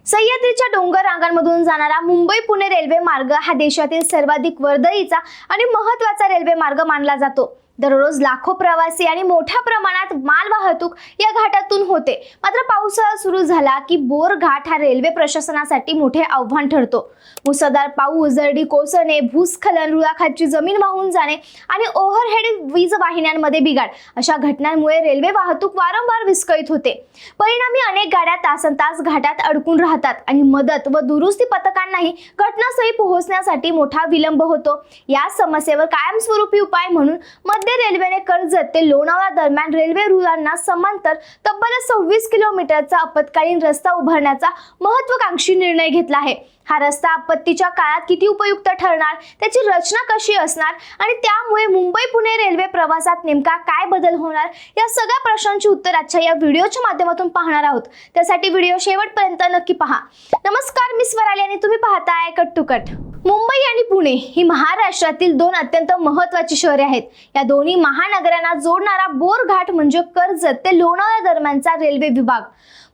सह्याद्रीच्या डोंगर रांगांमधून जाणारा मुंबई पुणे रेल्वे मार्ग हा देशातील सर्वाधिक वर्दळीचा आणि महत्त्वाचा रेल्वे मार्ग मानला जातो। दररोज लाखो प्रवासी आणि मोठ्या प्रमाणात माल वाहतूक या घाटातून होते। मात्र पावसाळा सुरू झाला की बोर घाट हा रेल्वे प्रशासनासाठी मोठे आव्हान ठरतो। मुसळधार पाऊस, दरडी कोसळणे, भूस्खलन, रुळाखालची जमीन वाहून जाणे आणि ओव्हरहेड वीज वाहिन्यांमध्ये बिघाड अशा घटनांमुळे रेल्वे वाहतूक वारंवार विस्कळीत होते। परिणामी अनेक गाड्या तासनतास घाटात अडकून राहतात आणि मदत व दुरुस्ती पथकांनाही घटनास्थळी पोहोचण्यासाठी मोठा विलंब होतो। या समस्येवर कायमस्वरूपी उपाय म्हणून मध्य रेल्वेने कर्जत ते लोणावळा दरम्यान रेल्वे रुळांना समांतर तब्बल 26 किलोमीटरचा आपत्कालीन रस्ता उभारण्याचा महत्त्वाकांक्षी निर्णय घेतला आहे। हा रस्ता आपत्तीच्या काळात किती उपयुक्त ठरणार, त्याची रचना कशी असणार आणि त्यामुळे मुंबई पुणे रेल्वे प्रवासात नेमका काय बदल होणार, या सगळ्या प्रश्नांची उत्तर आजच्या या व्हिडिओच्या माध्यमातून पाहणार आहोत। त्यासाठी व्हिडिओ शेवटपर्यंत नक्की पहा। नमस्कार, मी स्वराली आणि तुम्ही पाहताय कट टू कट। मुंबई आणि पुणे ही महाराष्ट्रातील दोन अत्यंत महत्त्वाची शहरे आहेत। या दोन्ही महानगरांना जोडणारा बोर घाट म्हणजे कर्जत ते लोणावळा दरम्यानचा रेल्वे विभाग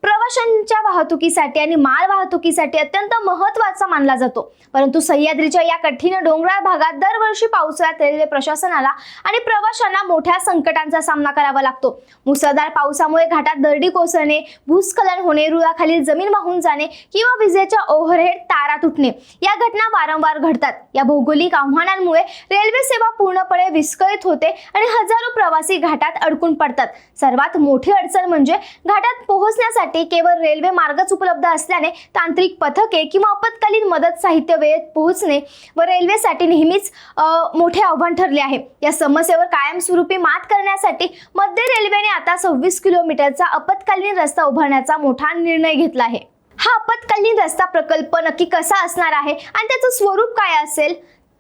प्रवाशांच्या वाहतुकीसाठी आणि माल वाहतुकीसाठी अत्यंत महत्त्वाचा मानला जातो। परंतु सह्याद्रीच्या या कठीण डोंगराळ भागात दरवर्षी पावसाळ्यात रेल्वे प्रशासनाला आणि प्रवाशांना मोठ्या संकटांचा सामना करावा लागतो। मुसळधार पावसामुळे घाटात दरडी कोसळणे, भूस्खलन होणे, रुळाखालील जमीन वाहून जाणे किंवा विजेच्या ओव्हरहेड तारा तुटणे या घटना वारंवार घडतात। या भौगोलिक आव्हानांमुळे रेल्वे सेवा पूर्णपणे विस्कळीत होते आणि हजारो प्रवासी घाटात अडकून पडतात। सर्वात मोठी अडचण म्हणजे घाटात पोहोचण्यासाठी केवळ रेल्वे मार्गच उपलब्ध असल्याने तांत्रिक पथके किंवा आपत्कालीन मदत साहित्य वेळेत पोहोचणे व रेल्वेसाठी नेहमीच मोठे आव्हान ठरले आहे। या समस्येवर कायमस्वरूपी मात करण्यासाठी मध्य रेल्वेने आता 26 किलोमीटरचा आपत्कालीन रस्ता उभारण्याचा मोठा निर्णय घेतला आहे। हा आपत्कालीन रस्ता प्रकल्प नक्की कसा असणार आहे आणि त्याचं स्वरूप काय असेल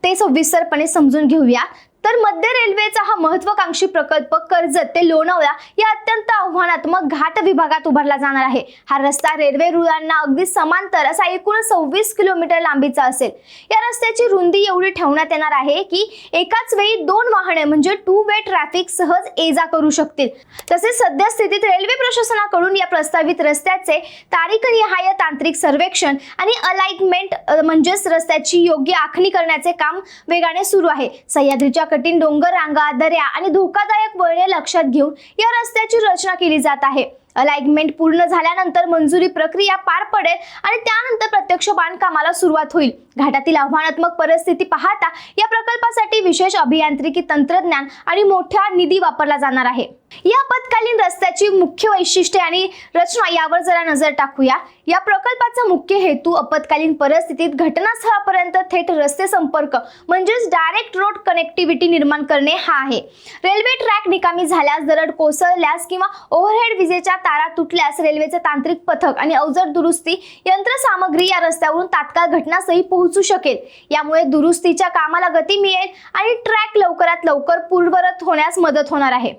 ते सविस्तरपणे समजून घेऊया। तर मध्य रेल्वेचा हा महत्त्वाकांक्षी प्रकल्प कर्जत ते लोणावळा या अत्यंत आव्हानात्मक घाट विभागात उभारला जाणार आहे। हा रस्ता रेल्वे रुळांना अगदी समांतर असा एकूण 26 किलोमीटर लांबीचा असेल। या रस्त्याची रुंदी एवढी ठेवण्यात येणार आहे की एकाच वेळी 2 वाहने म्हणजे 2 वे ट्रॅफिक सहज ये-जा करू शकतील। तसेच सध्या स्थितीत रेल्वे प्रशासनाकडून या प्रस्तावित रस्त्याचे तारीखनिहाय तांत्रिक सर्वेक्षण आणि अलाइनमेंट म्हणजेच रस्त्याची योग्य आखणी करण्याचे काम वेगाने सुरू आहे। सह्याद्रीच्या कठीण डोंगर रांगा, दऱ्या आणि धोकादायक वळणे लक्षात घेऊन या रस्त्याची रचना केली जात आहे। अलाइनमेंट पूर्ण झाल्यानंतर मंजुरी प्रक्रिया पार पडेल आणि त्यानंतर प्रत्यक्ष बांधकामाला सुरुवात होईल। घाटातील आव्हानात्मक परिस्थिती पाहता या प्रकल्पासाठी विशेष अभियांत्रिकी तंत्रज्ञान आणि मोठा निधी वापरला जाणार आहे। या आपत्कालीन रस्त्याची मुख्य वैशिष्ट्ये आणि रचना यावर जरा नजर टाकूया। या प्रकल्पाचा मुख्य हेतू आपत्कालीन परिस्थितीत घटनास्थळापर्यंत थेट रस्ते संपर्क म्हणजेच डायरेक्ट रोड कनेक्टिव्हिटी निर्माण करणे हा आहे। रेल्वे ट्रॅक निकामी झाल्यास, दरड कोसळल्यास किंवा ओव्हरहेड विजेच्या तारा तुटल्यास रेल्वेचे तांत्रिक पथक आणि अवजड दुरुस्ती यंत्रसामग्री या रस्त्यावरून तात्काळ घटनास्थळी पोहोचू शकेल। यामुळे दुरुस्तीच्या कामाला गती मिळेल आणि ट्रॅक लवकरात लवकर पूर्ववत होण्यास मदत होणार आहे।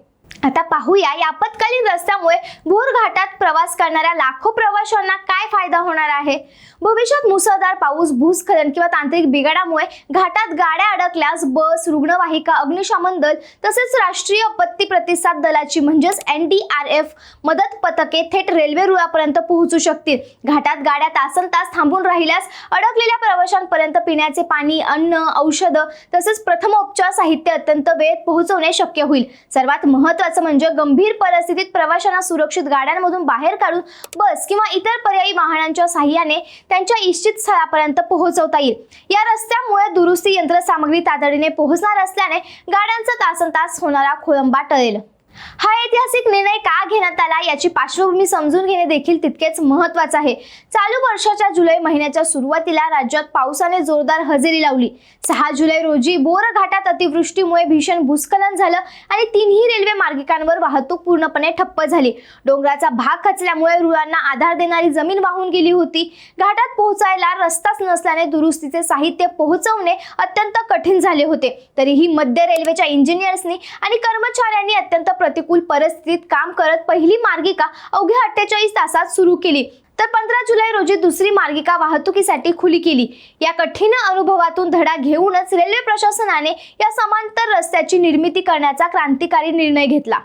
आता पाहूया या आपत्कालीन रस्त्यामुळे बोर घाटात प्रवास करणाऱ्या लाखो प्रवाशांना काय फायदा होणार आहे। भविष्यात मुसळधार पाऊस, भूस्खलन किंवा तांत्रिक बिघाडामुळे घाटात गाड्या अडकल्यास बस, रुग्णवाहिका, अग्निशमन दल तसेच राष्ट्रीय आपत्ती प्रतिसाद दलाची म्हणजेच NDRF मदत पथके थेट रेल्वे रुळापर्यंत पोहोचू शकतील। घाटात गाड्या तासनतास थांबून राहिल्यास अडकलेल्या प्रवाशांपर्यंत पिण्याचे पाणी, अन्न, औषधं तसेच प्रथमोपचार साहित्य अत्यंत वेळेत पोहोचवणे शक्य होईल। सर्वात महत्त्वाचे म्हणजे गंभीर परिस्थितीत प्रवाशांना सुरक्षित गाड्यांमधून बाहेर काढून बस किंवा इतर पर्यायी वाहनांच्या सहाय्याने त्यांच्या इच्छित स्थळापर्यंत पोहोचवता येईल। या रस्त्यामुळे दुरुस्ती यंत्रसामग्री तातडीने पोहोचणार असल्याने गाड्यांचा तासनतास होणारा खोळंबा टळेल। हा ऐतिहासिक निर्णय का घेण्यात आला याची पार्श्वभूमी समजून घेणे देखील तितकेच महत्त्वाचे आहे। चालू वर्षाच्या जुलै महिन्याच्या सुरुवातीला राज्यात पावसाने जोरदार हजेरी लावली। 6 जुलै रोजी बोर घाटात अतिवृष्टीमुळे भीषण भूस्खलन झालं आणि 3ही रेल्वे मार्गिकांवर वाहतूक पूर्णपणे ठप्प झाली। डोंगराचा भाग खचल्यामुळे रुळांना आधार देणारी जमीन वाहून गेली होती। घाटात पोहोचायला रस्ताच नसल्याने दुरुस्तीचे साहित्य पोहोचवणे अत्यंत कठीण झाले होते। तरीही मध्य रेल्वेच्या इंजिनियर्सनी आणि कर्मचाऱ्यांनी अत्यंत प्रतिकूल परिस्थितीत काम करत पहिली मार्गिका अवघ्या 48 तासात सुरू केली। तर 15 जुलै रोजी दुसरी मार्गिका वाहतुकीसाठी खुली केली। या कठीण अनुभवातून धडा घेऊनच रेल्वे प्रशासनाने या समांतर रस्त्याची निर्मिती करण्याचा क्रांतिकारी निर्णय घेतला।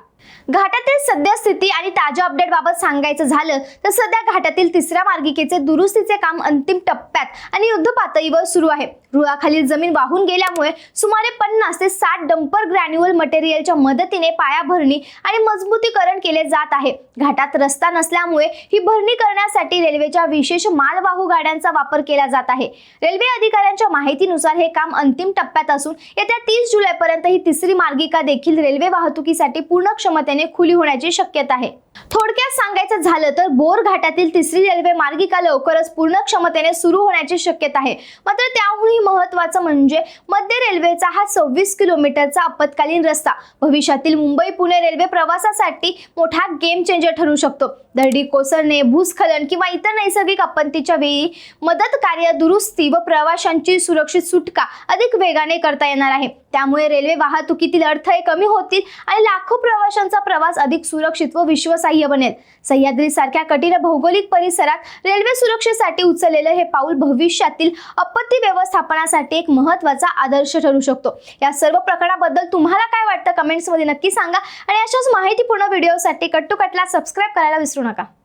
घाटातील सद्यस्थिती आणि ताज्या अपडेट बाबत सांगायचं झालं तर सध्या घाटातील तिसऱ्या मार्गिकेचे दुरुस्तीचे काम अंतिम टप्प्यात आणि युद्ध पातळीवर सुरू आहे. रुळाखालील जमीन वाहून गेल्यामुळे सुमारे 50 ते 60 डंपर ग्रॅन्युअल मटेरियलच्या मदतीने पायाभरणी आणि मजबूतीकरण केले जात आहे. घाटात रस्ता नसल्यामुळे ही भरणी करण्यासाठी रेल्वेच्या विशेष मालवाहू गाड्यांचा वापर केला जात आहे. रेल्वे अधिकाऱ्यांच्या माहितीनुसार हे काम अंतिम टप्प्यात असून येत्या 30 जुलैपर्यंत ही तिसरी मार्गिका देखील रेल्वे वाहतुकीसाठी पूर्ण क्षमतेने खुली होण्याची शक्यता आहे. थोडक्यात सांगायचं झालं तर बोर घाटातील तिसरी रेल्वे मार्गिका लवकरच पूर्ण क्षमतेने सुरू होण्याची शक्यता आहे. मात्र त्याहूनही महत्त्वाचं म्हणजे मध्य रेल्वेचा हा 26 किलोमीटरचा आपत्कालीन रस्ता भविष्यातील मुंबई पुणे रेल्वे प्रवासासाठी मोठा गेम चेंजर ठरू शकतो. दरडी कोसळणे, भूस्खलन किंवा इतर नैसर्गिक आपत्तीच्या वेळी मदत कार्य, दुरुस्ती व प्रवाशांची सुरक्षित सुटका अधिक वेगाने करता येणार आहे. त्यामुळे रेल्वे वाहतुकीतील अडथळे कमी होतील आणि लाखो प्रवाशांचा प्रवास अधिक सुरक्षित व विश्वासार्ह बनेल. सह्याद्री सारख्या कठीण भौगोलिक परिसरात रेल्वे सुरक्षेसाठी उचललेलं हे पाऊल भविष्यातील आपत्ती व्यवस्थापनासाठी एक महत्त्वाचा आदर्श ठरू शकतो. या सर्व प्रकरणाबद्दल तुम्हाला काय वाटतं कमेंट्समध्ये नक्की सांगा आणि अशाच माहितीपूर्ण व्हिडिओसाठी कट टू कटला सबस्क्राईब करायला विसरू नका.